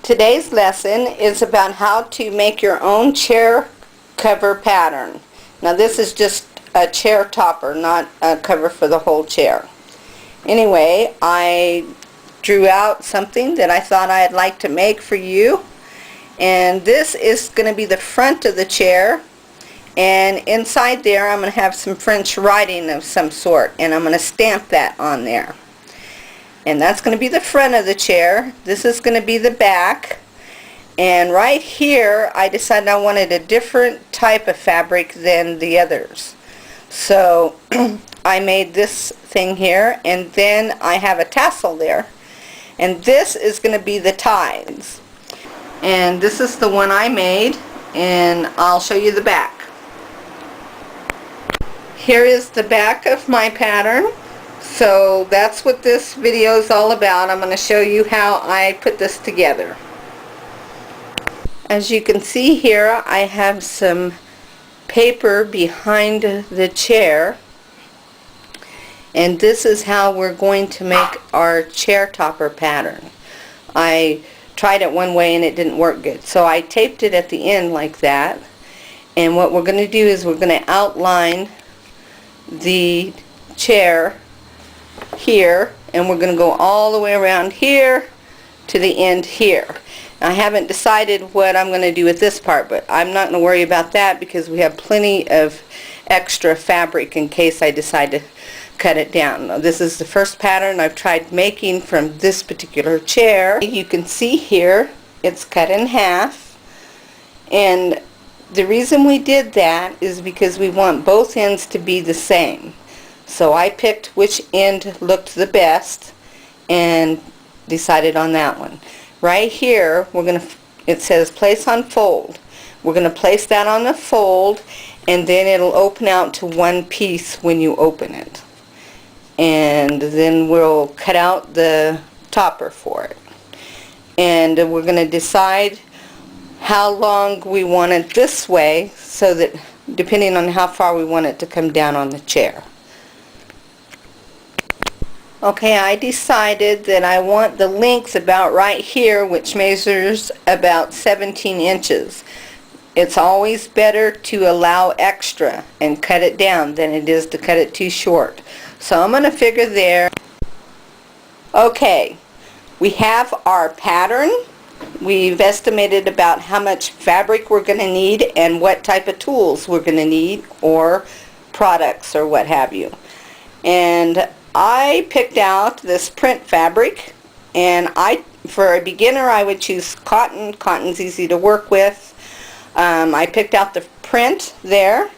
Today's lesson is about how to make your own chair cover pattern. Now this is just a chair topper, not a cover for the whole chair. Anyway, I drew out something that I thought I'd like to make for you, and this is going to be the front of the chair, and inside there I'm going to have some French writing of some sort, and I'm going to stamp that on there. And that's going to be the front of the chair. This is going to be the back. And right here I decided I wanted a different type of fabric than the others. So I made this thing here, and then I have a tassel there. And this is going to be the ties. And this is the one I made, and I'll show you the back. Here is the back of my pattern. So that's what this video is all about. I'm going to show you how I put this together. As you can see here, I have some paper behind the chair, and this is how we're going to make our chair topper pattern. I tried it one way and it didn't work good, so I taped it at the end like that. And what we're going to do is we're going to outline the chair here, and we're going to go all the way around here to the end here. I haven't decided what I'm going to do with this part, but I'm not going to worry about that because we have plenty of extra fabric in case I decide to cut it down. Now, this is the first pattern I've tried making from this particular chair. You can see here it's cut in half, and the reason we did that is because we want both ends to be the same. So I picked which end looked the best and decided on that one. Right here, it says place on fold. We're going to place that on the fold, and then it'll open out to one piece when you open it. And then we'll cut out the topper for it. And we're going to decide how long we want it this way, so that depending on how far we want it to come down on the chair. Okay, I decided that I want the length about right here, which measures about 17 inches. It's always better to allow extra and cut it down than it is to cut it too short. So I'm going to figure there. Okay, we have our pattern. We've estimated about how much fabric we're going to need and what type of tools we're going to need, or products or what have you. And I picked out this print fabric, and for a beginner I would choose cotton. Cotton's easy to work with. I picked out the print there,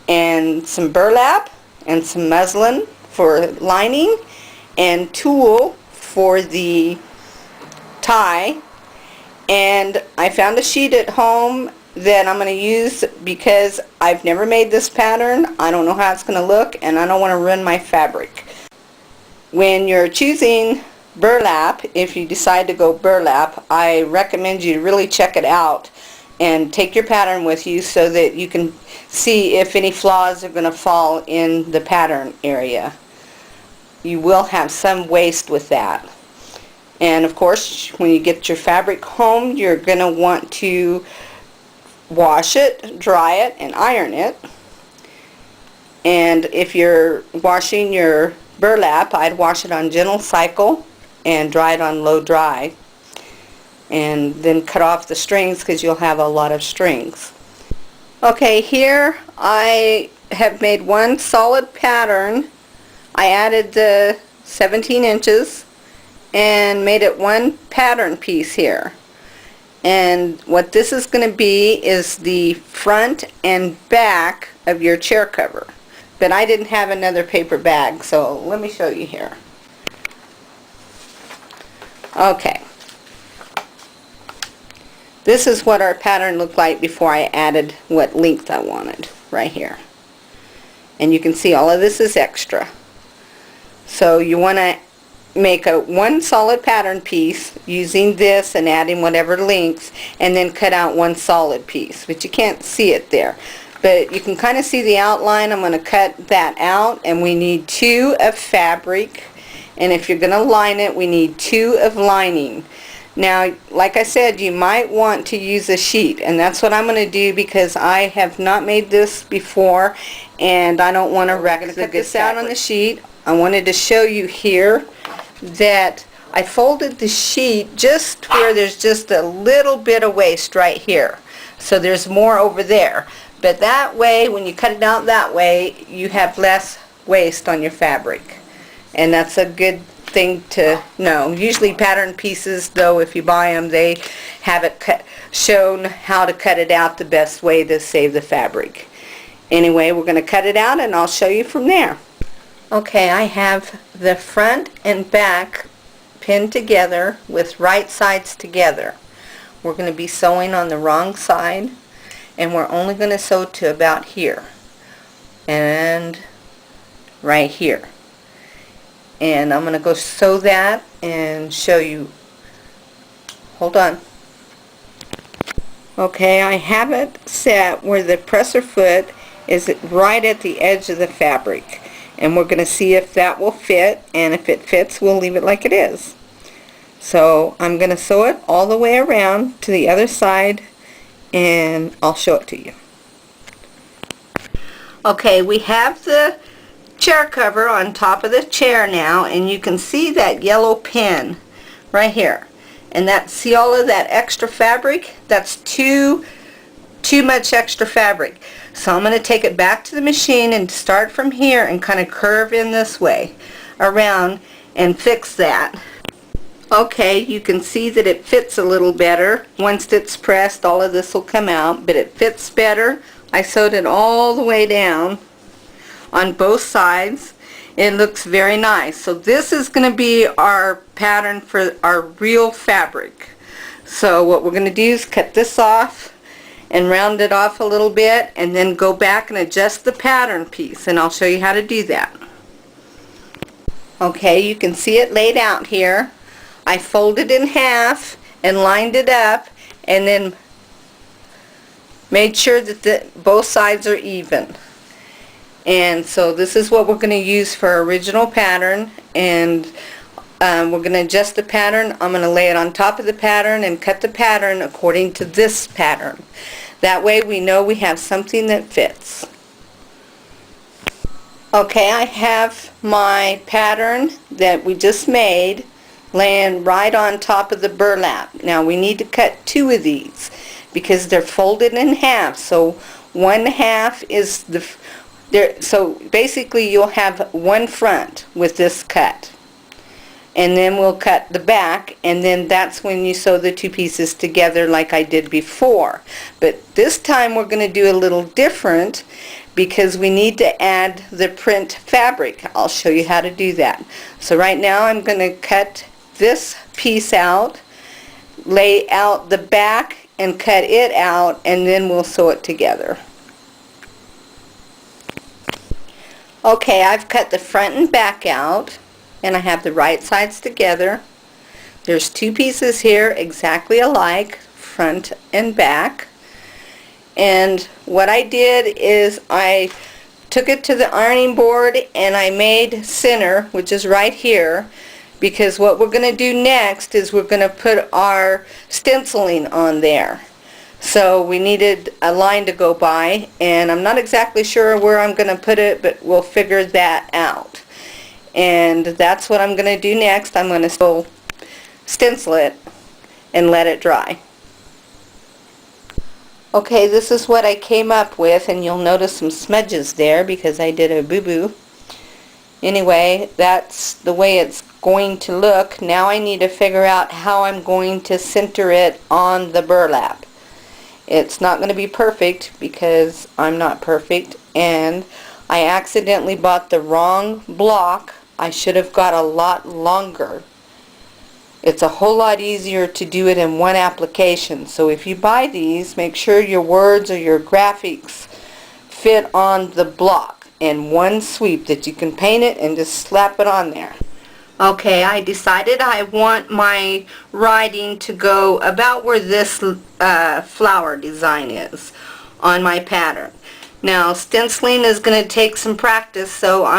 and some burlap and some muslin for lining, and tulle for the tie. And I found a sheet at home that I'm going to use because I've never made this pattern. I don't know how it's going to look, and I don't want to ruin my fabric. When you're choosing burlap, if you decide to go burlap, I recommend you really check it out and take your pattern with you so that you can see if any flaws are going to fall in the pattern area. You will have some waste with that. And of course, when you get your fabric home, you're going to want to wash it, dry it, and iron it. And if you're washing your burlap, I'd wash it on gentle cycle and dry it on low dry, and then cut off the strings because you'll have a lot of strings. Okay, here I have made one solid pattern. I added the 17 inches and made it one pattern piece here. And what this is going to be is the front and back of your chair cover. But I didn't have another paper bag, so let me show you here. Okay. This is what our pattern looked like before I added what length I wanted, right here. And you can see all of this is extra. So you want to make one solid pattern piece using this and adding whatever length, and then cut out one solid piece, but you can't see it there. But you can kind of see the outline. I'm going to cut that out, and we need 2 of fabric, and if you're going to line it, we need 2 of lining. Now, like I said, you might want to use a sheet, and that's what I'm going to do because I have not made this before and I don't want to wreck it. Cut this out on the sheet. I wanted to show you here that I folded the sheet just where there's just a little bit of waste right here. So there's more over there. But that way, when you cut it out that way, you have less waste on your fabric. And that's a good thing to know. Usually pattern pieces, though, if you buy them, they have it shown how to cut it out the best way to save the fabric. Anyway, we're going to cut it out and I'll show you from there. Okay, I have the front and back pinned together with right sides together. We're going to be sewing on the wrong side, and we're only going to sew to about here and right here. And I'm going to go sew that and show you. Hold on. Okay, I have it set where the presser foot is right at the edge of the fabric, and we're going to see if that will fit, and if it fits, we'll leave it like it is. So I'm going to sew it all the way around to the other side, and I'll show it to you. Okay, we have the chair cover on top of the chair now, and you can see that yellow pin right here. And that, see all of that extra fabric? That's too much extra fabric. So I'm going to take it back to the machine and start from here and kind of curve in this way around and fix that. Okay, you can see that it fits a little better. Once it's pressed, all of this will come out, but it fits better. I sewed it all the way down on both sides. It looks very nice. So this is going to be our pattern for our real fabric. So what we're going to do is cut this off and round it off a little bit, and then go back and adjust the pattern piece, and I'll show you how to do that. Okay, you can see it laid out here. I folded in half and lined it up, and then made sure that both sides are even. And so this is what we're going to use for our original pattern, and we're going to adjust the pattern. I'm going to lay it on top of the pattern and cut the pattern according to this pattern. That way we know we have something that fits. Okay, I have my pattern that we just made laying right on top of the burlap. Now we need to cut two of these because they're folded in half. So one half is so basically you'll have one front with this cut, and then we'll cut the back, and then that's when you sew the two pieces together like I did before. But this time we're going to do a little different because we need to add the print fabric. I'll show you how to do that. So right now I'm going to cut this piece out, lay out the back and cut it out, and then we'll sew it together. Okay, I've cut the front and back out, and I have the right sides together. There's two pieces here exactly alike, front and back. And what I did is I took it to the ironing board and I made center, which is right here, because what we're going to do next is we're going to put our stenciling on there. So we needed a line to go by, and I'm not exactly sure where I'm going to put it, but we'll figure that out. And that's what I'm going to do next. I'm going to stencil it and let it dry. Okay, this is what I came up with, and you'll notice some smudges there because I did a boo-boo. Anyway, that's the way it's going to look. Now I need to figure out how I'm going to center it on the burlap. It's not going to be perfect because I'm not perfect, and I accidentally bought the wrong block. I should have got a lot longer. It's a whole lot easier to do it in one application. So if you buy these, make sure your words or your graphics fit on the block in one sweep, that you can paint it and just slap it on there. Okay, I decided I want my writing to go about where this flower design is on my pattern. Now stenciling is going to take some practice, so I'm